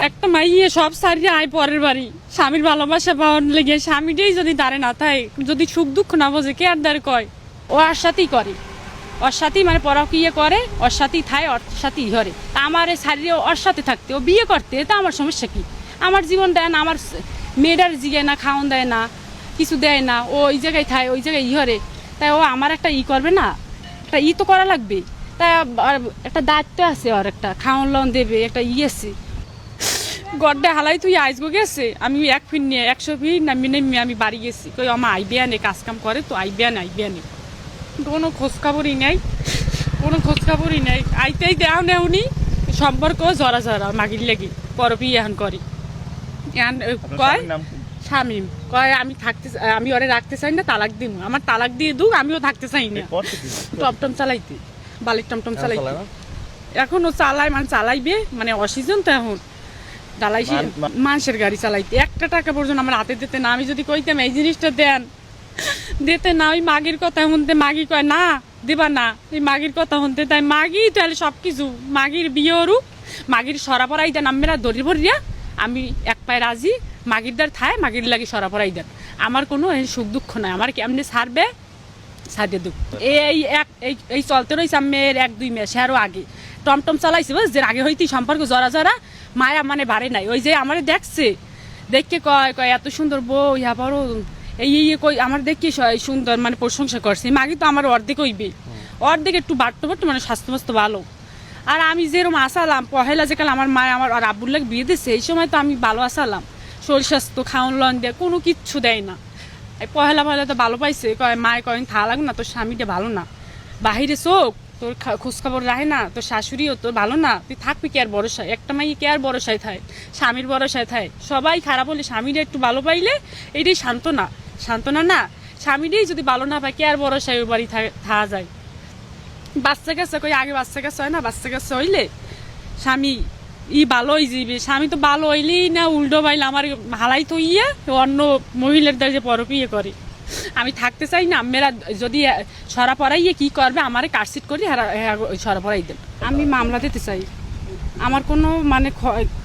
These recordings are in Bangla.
একটা মাইয়ে সব সারিয়ে আয় পরের বাড়ি স্বামীর ভালোবাসা পাওয়ার লেগে স্বামীটাই যদি দাঁড়ে না থাকে, যদি সুখ দুঃখ না বোঝে, কে আর দাঁড়ে কয় ও আর সাথেই করে, ওর সাথেই মানে পরকীয়া করে, ওর সাথেই থায়, ওর সাথেই ধরে। আমার এই সারিয়ে ওর সাথে থাকতে, ও বিয়ে করতে, তা আমার সমস্যা কি? আমার জীবন দেয় না, আমার মেয়েটার জিগায় না, খাওয়ান দেয় না, কিছু দেয় না, ও ওই জায়গায় থায়, ওই জায়গায় ধরে, তাই ও আমার একটা করবে না, একটা তো করা লাগবে, তাই একটা দায়িত্ব আছে, ওর একটা খাওয়ান লন দেবে, একটা আছে গড্ডে হালাই তুই আইসগো গেছে। আমি 1 ফিট নিয়ে 100 ফিট নামি নেমে আমি বাড়ি গেছি, কই আমার আইবে আনে, কাজ কাম করে তো আইবে আনে, কোনো খোঁজখবরই নেই, কোনো খোঁজখবরই নেই। আইতেই দেও নেউনি সম্পর্ক জরা জরা মাগির লেগে পরপি এখন করি। কয় শামিম, কয় আমি ওরে রাখতে চাই না, তালাক দিন, আমার তালাক দিয়ে দুক, আমিও থাকতে চাই না। টমটম চালাইতে, বালির টমটম চালাইতে এখনো চালায়, মানে চালাইবে, মানে অসিজন তো এখন ডালাইছি মানুষের গাড়ি চালাইতে। 1 টাকা পর্যন্ত আমার হাতে দিতে না। আমি যদি কইতাম এই জিনিসটা দেন, দিতে না। ওই মাগির কথা শুনতে, মাগি কয় না দিবা না, এই মাগির কথা শুনতে, তাই মাগি তাহলে সব কিছু মাগির বিয়ে অরুক, মাগির সরা পড়াই দেন, আমরা দড়ি ভরিয়া আমি এক পায়ে রাজি, মাগির দ্বার থায়, মাগির লাগে সরা পড়াই দেন, আমার কোনো সুখ দুঃখ নাই, আমার কেমনি ছাড়বে ছাড়িয়ে দুঃখ। এই চলতে রয়েছে আমি 1-2 মাস, আরও আগে টমটম চালাইছে, যে আগে হইতেই সম্পর্ক জরা জরা, মায়া মানে বাড়ে নাই। ওই যে আমার দেখছে, দেখে কয় এত সুন্দর বউ, ইয়া বড় এই কই আমার দেখি সুন্দর, মানে প্রশংসা করছে। মাগি তো আমার অর্ধেক হইবে, অর্ধেক একটু বাড়তে মানে স্বাস্থ্য মাস্ত ভালো। আর আমি যেরকম আসালাম পহেলা যেকাল আমার মায় আমার আর আব্বুর লাগে বিয়ে দিচ্ছে, এই সময় তো আমি ভালো আসালাম, শরীর স্বাস্থ্য খাওয়ান লন দেয়, কোনো কিচ্ছু দেয় না। পহেলা তো ভালো পাইছে, কয় মায় কয়েন থা লাগ না, তোর স্বামীটা ভালো না, বাহিরে চোখ, তোর খোঁজখবর রাখে না, তোর শাশুড়িও তোর ভালো না, তুই থাকবি কে আর ভরসায়? একটা মাই কে আর ভরসায় থায়? স্বামীর ভরসায় থায়। সবাই খারাপ হলে স্বামীরা একটু ভালো পাইলে এটাই সান্ত্বনা না। স্বামীটাই যদি ভালো না পায়, কে আর ভরসায় ওই বাড়ি থাকা যায়? বাচ্চা কাছে কই আগে বাচ্চা কাছে হয় না, বাচ্চা কাছে হইলে স্বামী ভালোই যাবে। স্বামী তো ভালো হইলেই না, উল্টো বাইলে আমার হালাই তো অন্য মহিলার দ্বারা যে পরকিয়ে করে। আমি থাকতে চাই না। মেয়েরা যদি সরা পড়াইয়ে কি করবে, আমারে কাটসিট করি সরা পড়াই দেন। আমি মামলা দিতে চাই। আমার কোনো মানে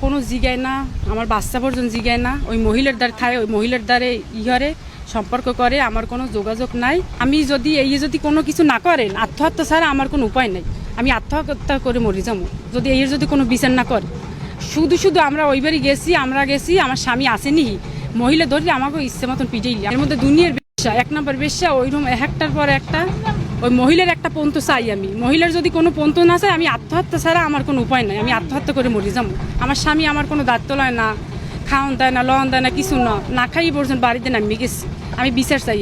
কোনো জিগায় না, আমার বাচ্চা পর্যন্ত জিগায় না। ওই মহিলার দ্বারে খায়, ওই মহিলার দ্বারে ইহরে সম্পর্ক করে, আমার কোনো যোগাযোগ নাই। আমি যদি যদি কোনো কিছু না করেন, আত্মহত্যা ছাড়া আমার কোনো উপায় নাই। আমি আত্মহত্যা করে মরে যাবো যদি যদি কোনো বিচার না করে। শুধু আমরা ওইবারই গেছি, আমার স্বামী আসেনি, মহিলা ধরি আমাকে ইচ্ছে মতন পিটাইলি। এর মধ্যে দুনিয়ার বেশ্যা, 1 নম্বর বেশ্যা, ওইরকম একটার পর একটা। ওই মহিলার একটা পন্থ চাই আমি। মহিলার যদি কোনো পন্থ না চাই, আমি আত্মহত্যা ছাড়া আমার কোনো উপায় নাই। আমি আত্মহত্যা করে মরে যাবো। আমার স্বামী আমার কোনো দায়িত্ব লয় না, খাওয়ান দেয় না, লন দেয় না, কিছু না খাই পর্যন্ত বাড়িতে নামিয়ে গেছি। আমি বিচার চাই।